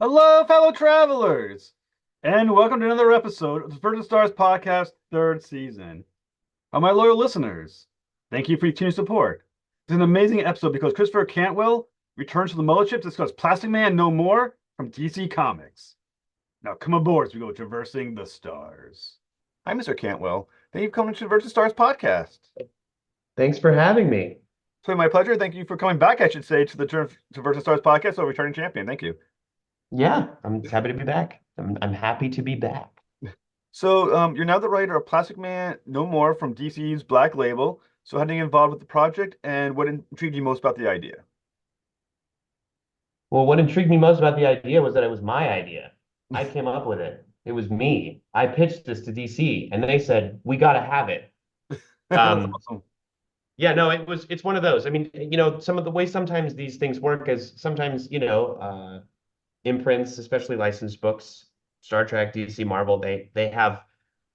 Hello, fellow travelers, and welcome to another episode of the Virgin Stars Podcast, third season. My loyal listeners, thank you for your continued support. It's an amazing episode because Christopher Cantwell returns to the mothership to discuss Plastic Man No More from DC Comics. Now come aboard as we go traversing the stars. Hi, Mr. Cantwell. Thank you for coming to the Virgin Stars Podcast. Thanks for having me. It's my pleasure. Thank you for coming back, I should say, to the to Virgin Stars Podcast, so returning champion. Thank you. Yeah, I'm happy to be back. I'm happy to be back. So, you're now the writer of Plastic Man No More from DC's Black Label. So, how did you get involved with the project, and what intrigued you most about the idea? Well, what intrigued me most about the idea was that it was my idea. I came up with it. It was me. I pitched this to DC, and they said, "We got to have it." That's Um, awesome. yeah, no, it's one of those. I mean, some of the way sometimes these things work is sometimes, imprints, especially licensed books, Star Trek, DC, Marvel, they have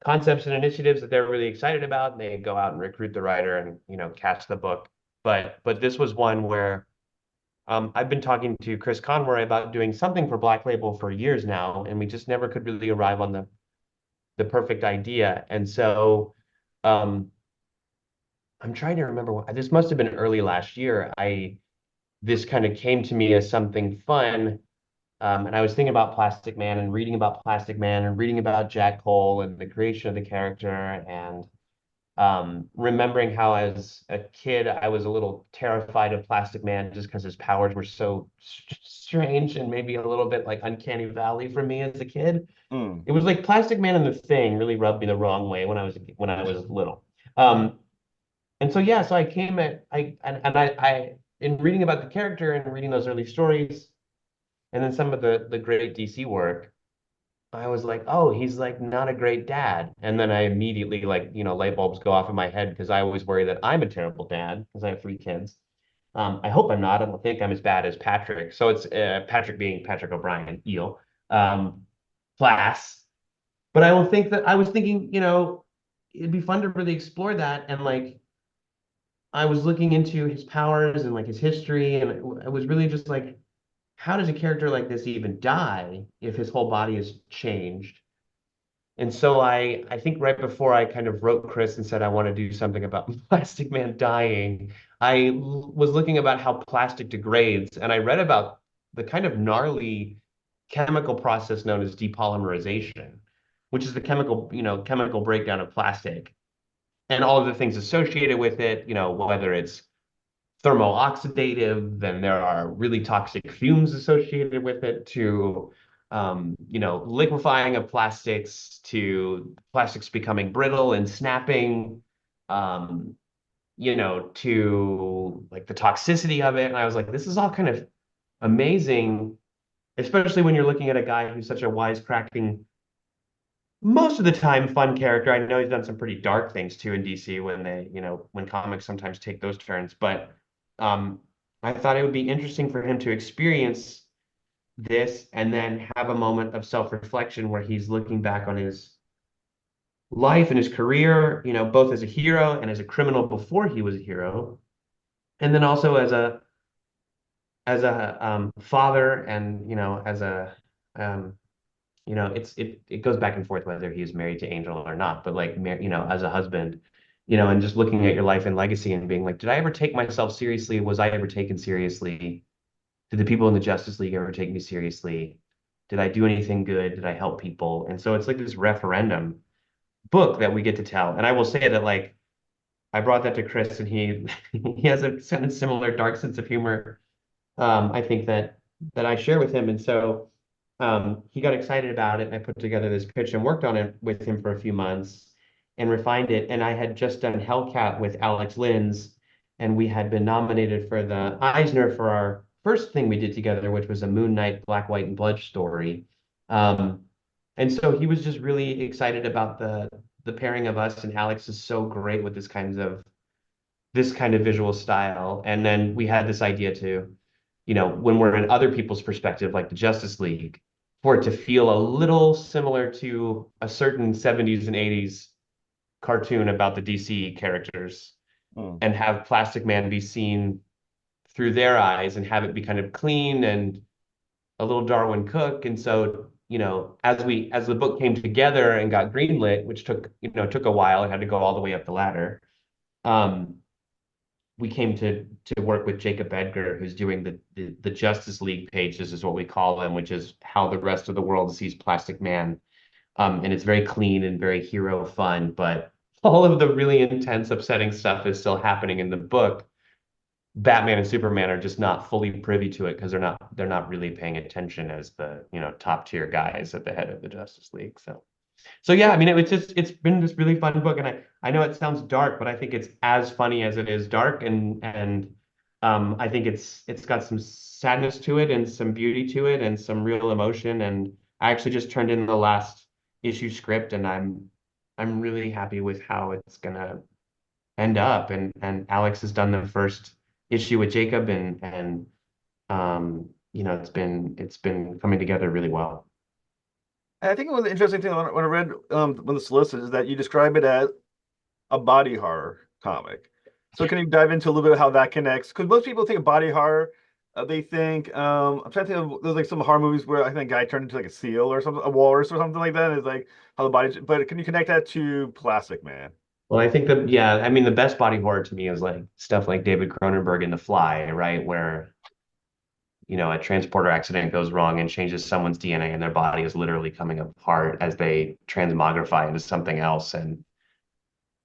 concepts and initiatives that they're really excited about, and they go out and recruit the writer and cast the book. But this was one where I've been talking to Chris Conroy about doing something for Black Label for years now, and we just never could really arrive on the perfect idea. And so I'm trying to remember this must have been early last year. This kind of came to me as something fun. And I was thinking about Plastic Man and reading about Plastic Man and reading about Jack Cole and the creation of the character and remembering how as a kid I was a little terrified of Plastic Man just because his powers were so strange and maybe a little bit like uncanny valley for me as a kid. Mm. It was like Plastic Man and the Thing really rubbed me the wrong way when I was little. And so yeah, so I came at I in reading about the character and reading those early stories and then some of the great DC work, I was like, oh, he's like not a great dad. And then I immediately like, light bulbs go off in my head because I always worry that I'm a terrible dad because I have three kids. I hope I'm not. I don't think I'm as bad as Patrick. So it's Patrick being Patrick O'Brien, Eel, um, class. But I will think that I was thinking, it'd be fun to really explore that. And like, I was looking into his powers and like his history. And it was really just like, how does a character like this even die if his whole body is changed? And so I think right before I kind of wrote Chris and said I want to do something about Plastic Man dying, was looking about how plastic degrades, and I read about the kind of gnarly chemical process known as depolymerization, which is the chemical breakdown of plastic and all of the things associated with it, whether it's thermo-oxidative, then there are really toxic fumes associated with it to liquefying of plastics to plastics becoming brittle and snapping, um, to like the toxicity of it. And I was like, this is all kind of amazing, especially when you're looking at a guy who's such a wisecracking, most of the time fun character. I know he's done some pretty dark things too in DC when when comics sometimes take those turns, but um, I thought it would be interesting for him to experience this and then have a moment of self-reflection where he's looking back on his life and his career, both as a hero and as a criminal before he was a hero, and then also as a father and as a um, it goes back and forth whether he is married to Angel or not, but like as a husband, and just looking at your life and legacy and being like, did I ever take myself seriously? Was I ever taken seriously? Did the people in the Justice League ever take me seriously? Did I do anything good? Did I help people? And so it's like this referendum book that we get to tell. And I will say that like I brought that to Chris and he he has a kind of similar dark sense of humor. I think that I share with him. And so he got excited about it. And I put together this pitch and worked on it with him for a few months and refined it. And I had just done Hellcat with Alex Linz, and we had been nominated for the Eisner for our first thing we did together, which was a Moon Knight Black, White, and Blood story. Um, and so he was just really excited about the pairing of us. And Alex is so great with this kind of visual style. And then we had this idea to, when we're in other people's perspective, like the Justice League, for it to feel a little similar to a certain 70s and 80s cartoon about the DC characters Mm. and have Plastic Man be seen through their eyes and have it be kind of clean and a little Darwin Cook. And so, as the book came together and got greenlit, which took a while, it had to go all the way up the ladder. Um, we came to work with Jacob Edgar, who's doing the Justice League pages, is what we call them, which is how the rest of the world sees Plastic Man. And it's very clean and very hero fun, but all of the really intense, upsetting stuff is still happening in the book. Batman and Superman are just not fully privy to it because they're not really paying attention as the top tier guys at the head of the Justice League. So yeah, I mean it's been this really fun book, and I know it sounds dark, but I think it's as funny as it is dark, and I think it's got some sadness to it and some beauty to it and some real emotion. And I actually just turned in the last issue script, and I'm really happy with how it's gonna end up. And Alex has done the first issue with Jacob, and it's been coming together really well. And I think one of the interesting thing when I read when the solicit is that you describe it as a body horror comic. So can you dive into a little bit of how that connects? Because most people think of body horror, they think I'm trying to think of there's like some horror movies where I think a guy turned into like a seal or something, a walrus or something like that. And it's like how the body. But can you connect that to Plastic Man? Well, I think that, yeah, I mean, the best body horror to me is like stuff like David Cronenberg in The Fly, right? Where, a transporter accident goes wrong and changes someone's DNA and their body is literally coming apart as they transmogrify into something else.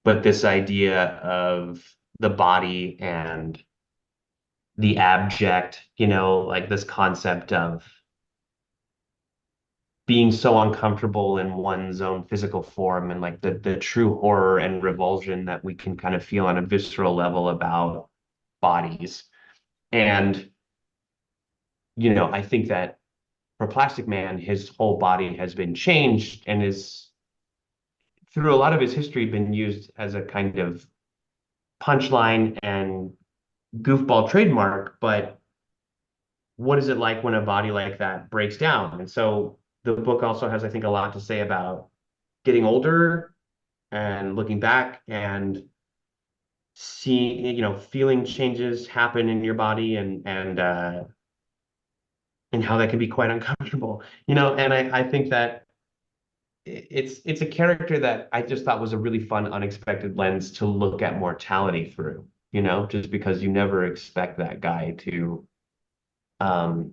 But this idea of the body and the abject, like this concept of being so uncomfortable in one's own physical form, and like the true horror and revulsion that we can kind of feel on a visceral level about bodies. And, I think that for Plastic Man, his whole body has been changed and is, through a lot of his history, been used as a kind of punchline and goofball trademark. But what is it like when a body like that breaks down? And so the book also has, I think, a lot to say about getting older and looking back and seeing, feeling changes happen in your body, and how that can be quite uncomfortable. And I think that it's a character that I just thought was a really fun, unexpected lens to look at mortality through, just because you never expect that guy to um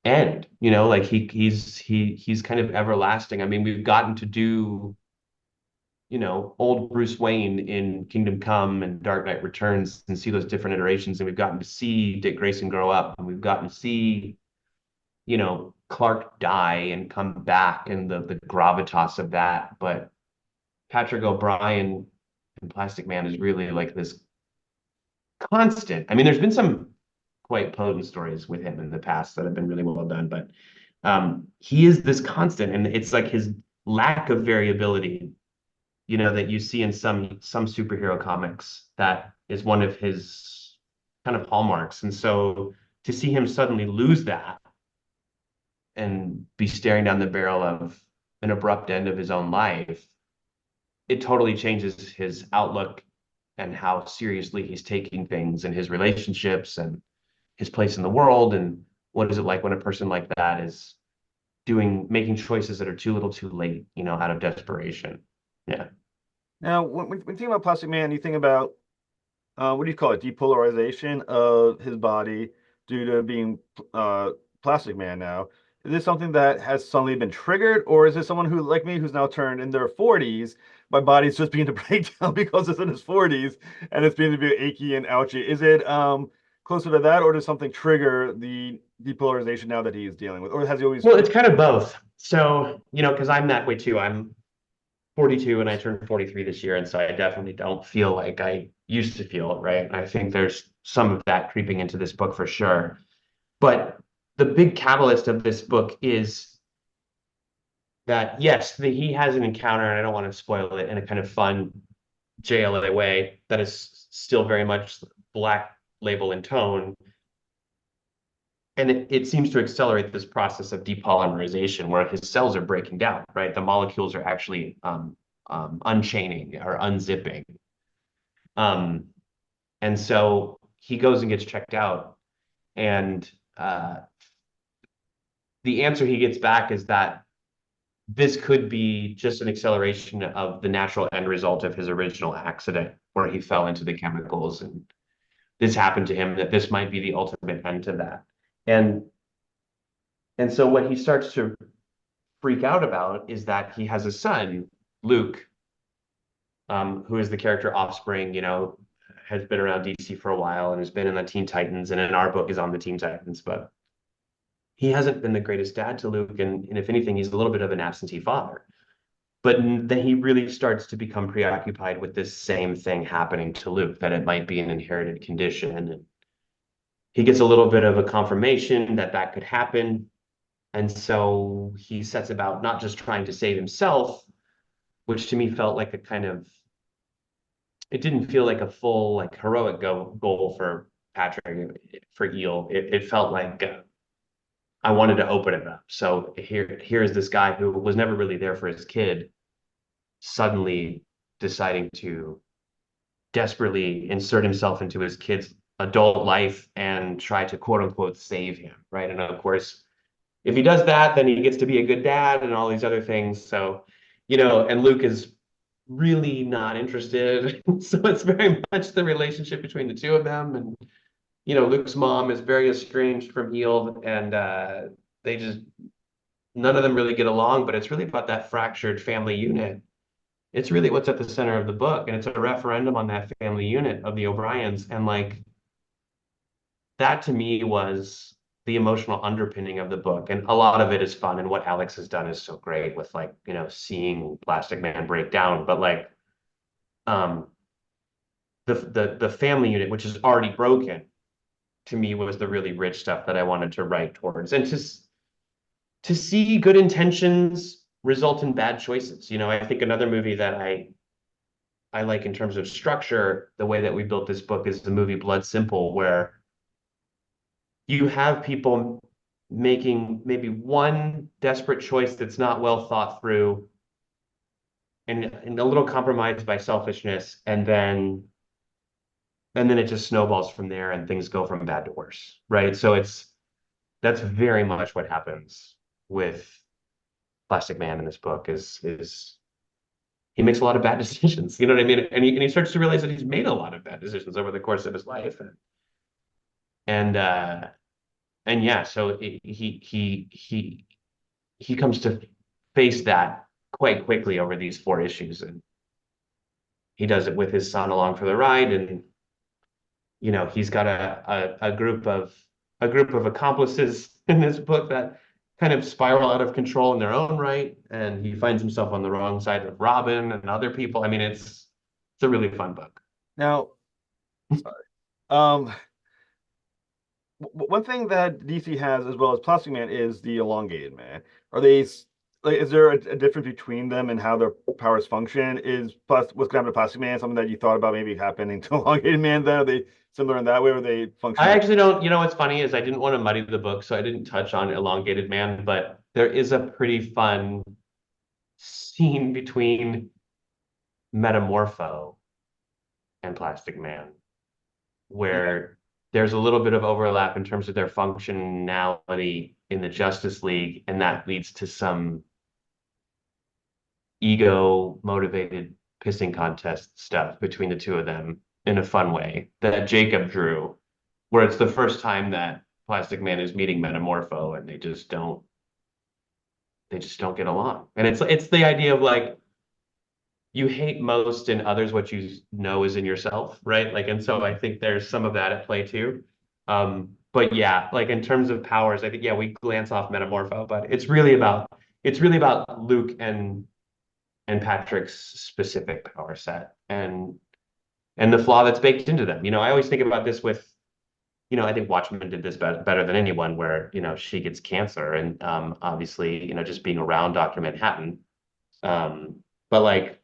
end, like he's kind of everlasting. I mean, we've gotten to do, old Bruce Wayne in Kingdom Come and Dark Knight Returns and see those different iterations, and we've gotten to see Dick Grayson grow up, and we've gotten to see, Clark die and come back, and the gravitas of that. But Patrick O'Brien in Plastic Man is really like this constant. I mean, there's been some quite potent stories with him in the past that have been really well done, but he is this constant, and it's like his lack of variability, that you see in some superhero comics, that is one of his kind of hallmarks. And so to see him suddenly lose that and be staring down the barrel of an abrupt end of his own life, it totally changes his outlook and how seriously he's taking things and his relationships and his place in the world. And what is it like when a person like that is making choices that are too little too late, out of desperation. Yeah. Now, when you think about Plastic Man, you think about what do you call it? Depolarization of his body due to being uh, Plastic Man now. Is this something that has suddenly been triggered, or is this someone who, like me, who's now turned in their 40s, my body's just beginning to break down because it's in his 40s and it's beginning to be achy and ouchy? Is it closer to that, or does something trigger the depolarization now that he is dealing with, or has he always? Well, it's kind of both. So, because I'm that way too. I'm 42 and I turned 43 this year. And so I definitely don't feel like I used to feel, right? And I think there's some of that creeping into this book for sure. But the big catalyst of this book is that, yes, he has an encounter, and I don't want to spoil it, in a kind of fun JLA way that is still very much Black Label in tone. And it seems to accelerate this process of depolymerization where his cells are breaking down, right? The molecules are actually unchaining or unzipping. Um, and so he goes and gets checked out, and the answer he gets back is that this could be just an acceleration of the natural end result of his original accident, where he fell into the chemicals and this happened to him, that this might be the ultimate end to that. And and so what he starts to freak out about is that he has a son, Luke, who is the character Offspring, has been around DC for a while and has been in the Teen Titans, and in our book is on the Teen Titans, but he hasn't been the greatest dad to Luke, and if anything, he's a little bit of an absentee father. But then he really starts to become preoccupied with this same thing happening to Luke, that it might be an inherited condition. And he gets a little bit of a confirmation that that could happen. And so he sets about not just trying to save himself, which to me felt like a kind of, it didn't feel like a full, like heroic goal for Patrick, for Eel. It felt like I wanted to open it up. So here's this guy who was never really there for his kid, suddenly deciding to desperately insert himself into his kid's adult life and try to quote unquote save him, right? And of course, if he does that, then he gets to be a good dad and all these other things. So, and Luke is really not interested. So it's very much the relationship between the two of them. And, Luke's mom is very estranged from Eel, and they just, none of them really get along, but it's really about that fractured family unit. It's really what's at the center of the book, and it's a referendum on that family unit of the O'Briens. And like that to me was the emotional underpinning of the book. And a lot of it is fun, and what Alex has done is so great with, like, seeing Plastic Man break down. But like um the family unit, which is already broken, to me was the really rich stuff that I wanted to write towards. And to see good intentions result in bad choices. I think another movie that I like in terms of structure, the way that we built this book, is the movie Blood Simple, where you have people making maybe one desperate choice that's not well thought through, and a little compromised by selfishness, and then it just snowballs from there, and things go from bad to worse, right? So that's very much what happens with Plastic Man in this book. Is he makes a lot of bad decisions, you know what I mean? And he starts to realize that he's made a lot of bad decisions over the course of his life. And yeah, so he comes to face that quite quickly over these four issues, and he does it with his son along for the ride. And he's got a group of accomplices in this book that kind of spiral out of control in their own right, and he finds himself on the wrong side of Robin and other people. I mean, it's a really fun book. Now, um, one thing that DC has as well as Plastic Man is the Elongated Man. Are they like? Is there a difference between them and how their powers function? Is plus what's going to happen to Plastic Man something that you thought about maybe happening to Elongated Man? Then are they similar in that way, or they function I like? actually don't, what's funny is I didn't want to muddy the book, so I didn't touch on Elongated Man, but there is a pretty fun scene between Metamorpho and Plastic Man, where there's a little bit of overlap in terms of their functionality in the Justice League, and that leads to some ego motivated pissing contest stuff between the two of them in a fun way that Jacob drew, where it's the first time that Plastic Man is meeting Metamorpho, and they just don't get along. And it's the idea of like, you hate most in others what you know is in yourself, right? Like, and so I think there's some of that at play too. But yeah, like in terms of powers, I think, yeah, we glance off Metamorpho, but it's really about Luke and Patrick's specific power set, and the flaw that's baked into them. I always think about this with, I think Watchmen did this better than anyone, where she gets cancer, and obviously, just being around Dr. Manhattan. But like,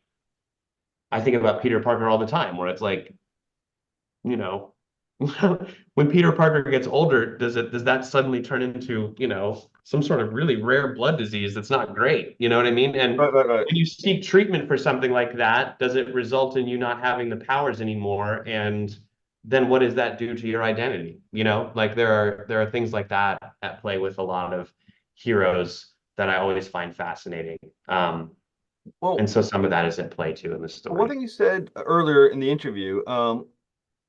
I think about Peter Parker all the time, where it's like, you know, when Peter Parker gets older, does that suddenly turn into, some sort of really rare blood disease that's not great? You know what I mean? And Right, right, right. when you seek treatment for something like that, does it result in you not having the powers anymore? And then what does that do to your identity? Like there are things like that at play with a lot of heroes that I always find fascinating. And Well, so some of that is at play too in the one story. thing you said earlier in the interview, when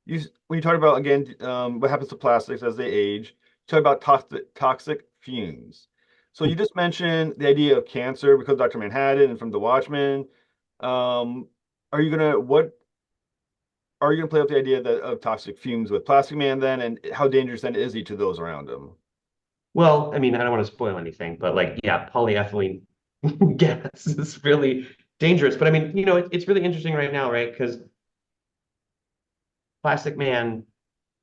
you talked about again what happens to plastics as they age, you talked about toxic fumes. So you just mentioned the idea of cancer because of Dr. Manhattan and from The Watchmen. Um, are you gonna what are you gonna play up the idea that of toxic fumes with Plastic Man then, and how dangerous then is he to those around him? Well, I mean, I don't want to spoil anything, but like, yeah, polyethylene gas is really dangerous. But I mean, it's really interesting right now, right? Because Plastic Man,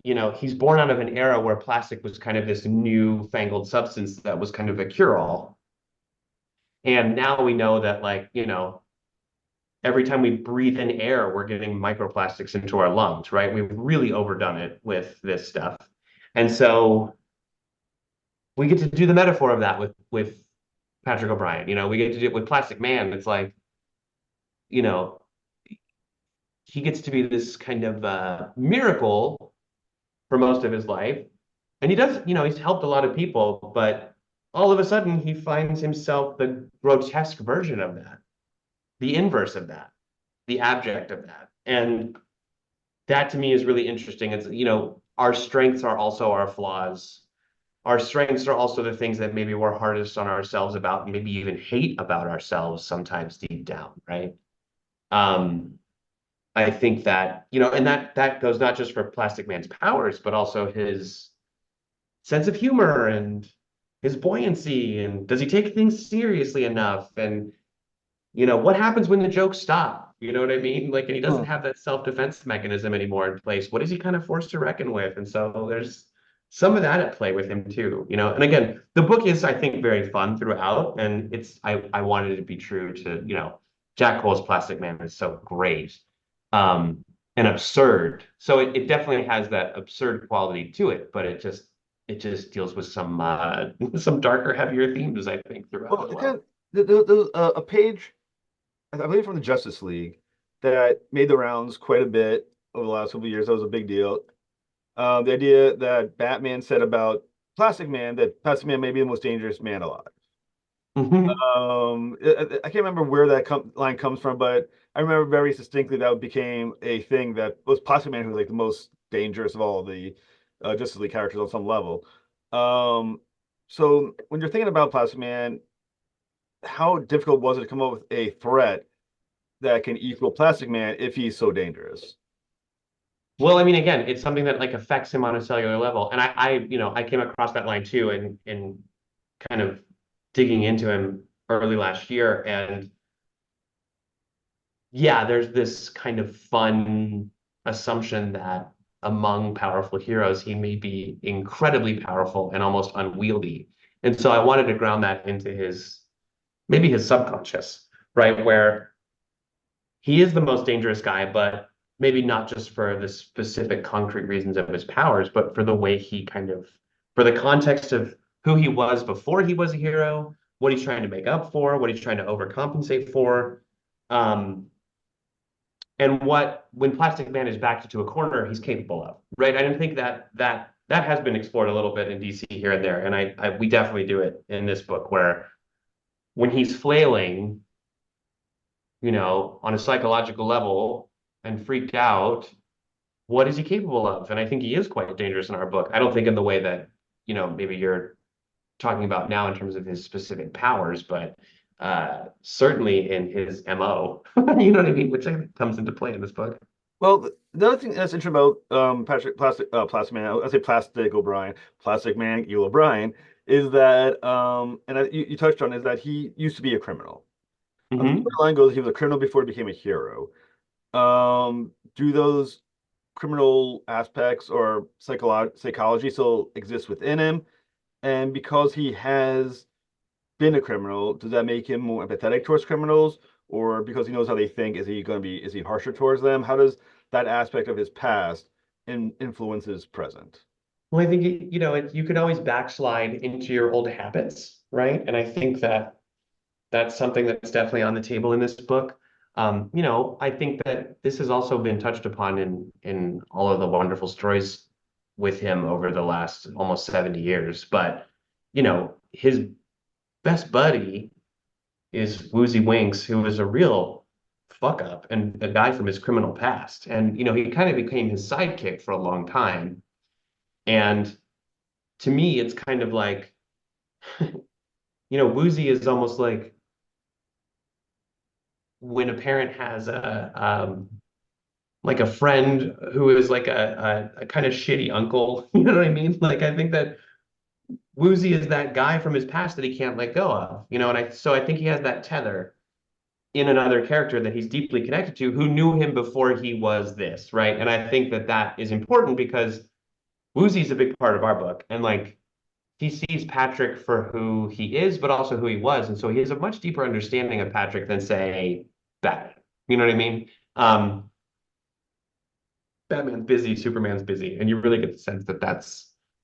he's born out of an era where plastic was kind of this newfangled substance that was kind of a cure-all. And now we know that, like, every time we breathe in air, we're getting microplastics into our lungs, right? We've really overdone it with this stuff. And so we get to do the metaphor of that with Patrick O'Brien. We get to do it with Plastic Man. It's like, you know, he gets to be this kind of miracle for most of his life. And he does, he's helped a lot of people, but all of a sudden he finds himself the grotesque version of that, the inverse of that, the abject of that. And that to me is really interesting. It's, our strengths are also our flaws. Our strengths are also the things that maybe we're hardest on ourselves about, and maybe even hate about ourselves sometimes deep down, right? Um, I think that, and that goes not just for Plastic Man's powers, but also his sense of humor and his buoyancy, and does he take things seriously enough? And what happens when the jokes stop? You know what I mean? Like, and he doesn't Hmm. have that self-defense mechanism anymore in place. What is he kind of forced to reckon with? And so there's some of that at play with him too. And again, the book is, I think, very fun throughout, and I wanted it to be true to, Jack Cole's Plastic Man is so great, and absurd. So it definitely has that absurd quality to it, but it just deals with some some darker, heavier themes, I think, throughout Well, as it well. kind of there was a page I believe from the Justice League that made the rounds quite a bit over the last couple of years. That was a big deal. The idea that Batman said about Plastic Man that Plastic Man may be the most dangerous man alive. Mhm. I can't remember where that line comes from, but I remember very distinctly that became a thing that was Plastic Man who was like the most dangerous of all the Justice League characters on some level. Um, so when you're thinking about Plastic Man, how difficult was it to come up with a threat that can equal Plastic Man if he's so dangerous? Well, I mean, again, it's something that like affects him on a cellular level. And I came across that line too and kind of digging into him early last year. And yeah, there's this kind of fun assumption that among powerful heroes, he may be incredibly powerful and almost unwieldy. And so I wanted to ground that into maybe his subconscious, right? Where he is the most dangerous guy, but maybe not just for the specific concrete reasons of his powers, but for the way he for the context of who he was before he was a hero, what he's trying to make up for, what he's trying to overcompensate for. Um, and when Plastic Man is backed into a corner, he's capable of, right? I didn't think that has been explored a little bit in DC here and there, and we definitely do it in this book where when he's flailing, on a psychological level and freaked out, what is he capable of? And I think he is quite dangerous in our book. I don't think in the way that, maybe you're talking about now in terms of his specific powers, but certainly in his MO, you know what I mean? Which I think comes into play in this book. Well, the other thing that's interesting about Plastic Man, I say Plastic O'Brien, Plastic Man, you O'Brien, is that you touched on is that he used to be a criminal. The Hmm. storyline goes he was a criminal before he became a hero. Do those criminal aspects or psychology still exist within him? And because he has been a criminal, does that make him more empathetic towards criminals? Or because he knows how they think, is he harsher towards them? How does that aspect of his past influence his present? Well, I think, you can always backslide into your old habits, right? And I think that that's something that's definitely on the table in this book. I think that this has also been touched upon in all of the wonderful stories with him over the last almost 70 years. But his best buddy is Woozy Winks, who was a real fuck up and a guy from his criminal past. And, he kind of became his sidekick for a long time. And to me, it's kind of like, Woozy is almost when a parent has like a friend who is like a kind of shitty uncle. You know what I mean? Like I think that Woozy is that guy from his past that he can't let go of. And I think he has that tether in another character that he's deeply connected to who knew him before he was this, right? And I think that that is important because Woozy's a big part of our book. And like he sees Patrick for who he is, but also who he was. And so he has a much deeper understanding of Patrick than, say, Batman. You know what I mean? Batman's busy, Superman's busy, and you really get the sense that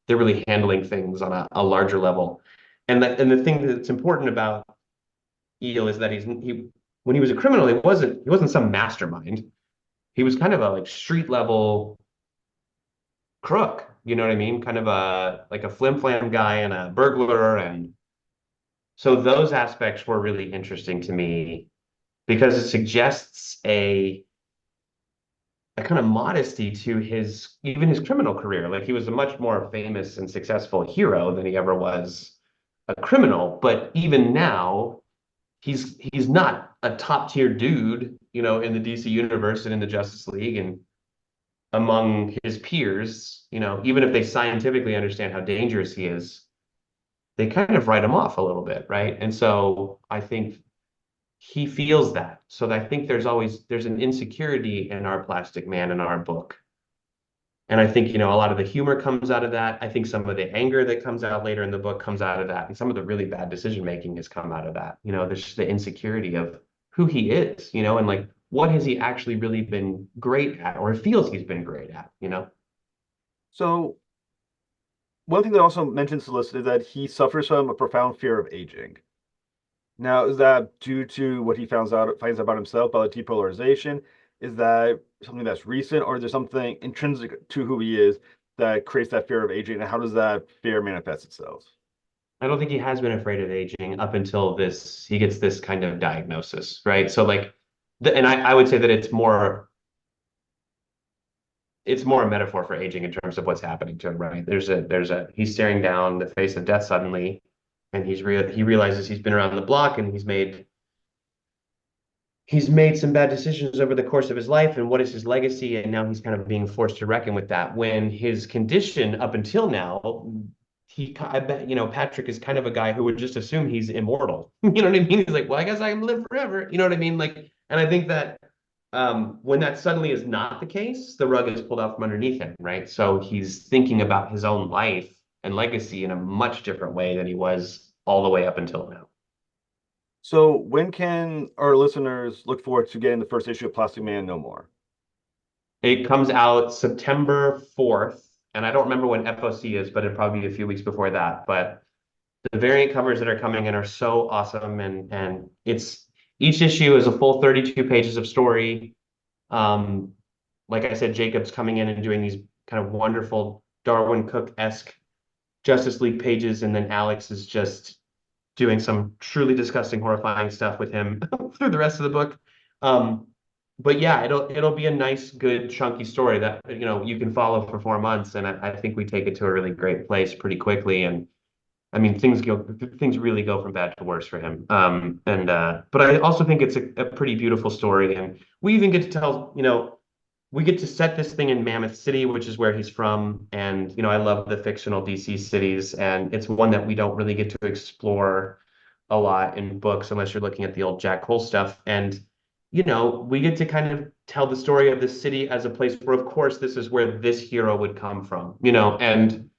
they're really handling things on a larger level. And the thing that's important about Eel is that he when he was a criminal, he wasn't some mastermind. He was kind of a like street level crook. You know what I mean? Kind of a flim flam guy and a burglar, and so those aspects were really interesting to me because it suggests a kind of modesty to his criminal career. Like he was a much more famous and successful hero than he ever was a criminal. But even now, he's not a top tier dude, in the DC universe and in the Justice League and among his peers. Even if they scientifically understand how dangerous he is, they kind of write him off a little bit, right? And so I think he feels that. So I think there's an insecurity in our Plastic Man in our book. And I think, a lot of the humor comes out of that. I think some of the anger that comes out later in the book comes out of that. And some of the really bad decision making has come out of that. There's just the insecurity of who he is, and like what has he actually really been great at or feels he's been great at. So one thing that also mentions listed is that he suffers from a profound fear of aging. Now, is that due to what he finds out about himself by the depolarization? Is that something that's recent, or is there something intrinsic to who he is that creates that fear of aging? And how does that fear manifest itself? I don't think he has been afraid of aging up until he gets this kind of diagnosis, right? So like, and I would say that it's more a metaphor for aging in terms of what's happening to him, right? He's staring down the face of death suddenly, and he realizes he's been around the block and he's made some bad decisions over the course of his life, and what is his legacy? And now he's kind of being forced to reckon with that. When his condition up until now, I bet, Patrick is kind of a guy who would just assume he's immortal. You know what I mean? He's like, well, I guess I can live forever. You know what I mean? Like, and I think that when that suddenly is not the case, the rug is pulled out from underneath him, right? So he's thinking about his own life and legacy in a much different way than he was all the way up until now. So, when can our listeners look forward to getting the first issue of Plastic Man No More? It comes out September 4th, and I don't remember when FOC is, but it'll probably be a few weeks before that. But the variant covers that are coming in are so awesome, and it's each issue is a full 32 pages of story. Um, like I said, Jacob's coming in and doing these kind of wonderful Darwin Cook-esque Justice League pages, and then Alex is just doing some truly disgusting, horrifying stuff with him through the rest of the book. Um, but yeah, it'll be a nice, good, chunky story that you can follow for 4 months, and I think we take it to a really great place pretty quickly. And I mean, things really go from bad to worse for him. But I also think it's a pretty beautiful story, and we even get to tell, we get to set this thing in Mammoth City, which is where he's from. And, I love the fictional DC cities, and it's one that we don't really get to explore a lot in books unless you're looking at the old Jack Cole stuff. And, we get to kind of tell the story of this city as a place where, of course, this is where this hero would come from, and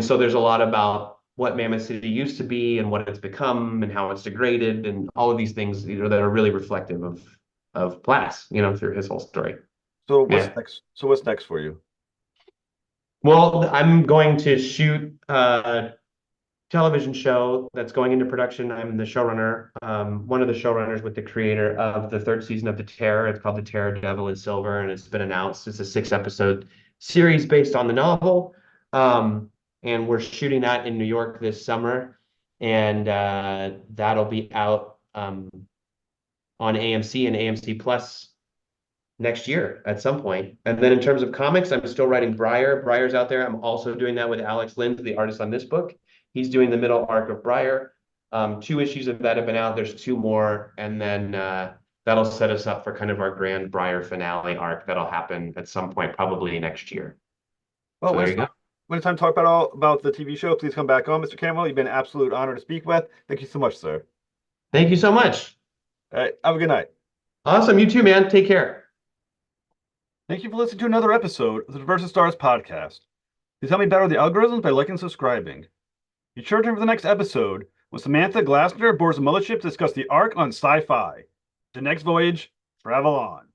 so there's a lot about what Mammoth City used to be and what it's become and how it's degraded and all of these things, that are really reflective of Glass, through his whole story. So, what's Yeah. next? So, what's next for you? Well, I'm going to shoot a television show that's going into production. I'm the showrunner, one of the showrunners with the creator of the third season of The Terror. It's called The Terror, Devil in Silver, and it's been announced. It's a 6 episode series based on the novel. And we're shooting that in New York this summer. and that'll be out on AMC and AMC Plus next year at some point. And then in terms of comics, I'm still writing Briar. Briar's out there. I'm also doing that with Alex Lind, the artist on this book. He's doing the middle arc of Briar. 2 issues of that have been out. There's 2 more, and then that'll set us up for kind of our grand Briar finale arc that'll happen at some point, probably next year. Well, So there you go. when it's time to talk about the TV show, please come back on, Mr. Cantwell. You've been an absolute honor to speak with. Thank you so much, sir. Thank you so much. All right, have a good night. Awesome. You too, man. Take care. Thank you for listening to another episode of the Versus Stars podcast. Please help me battle the algorithms by liking and subscribing. Be sure to turn for the next episode when Samantha Glassner boards the mothership to discuss the arc on sci-fi. The next voyage, travel on.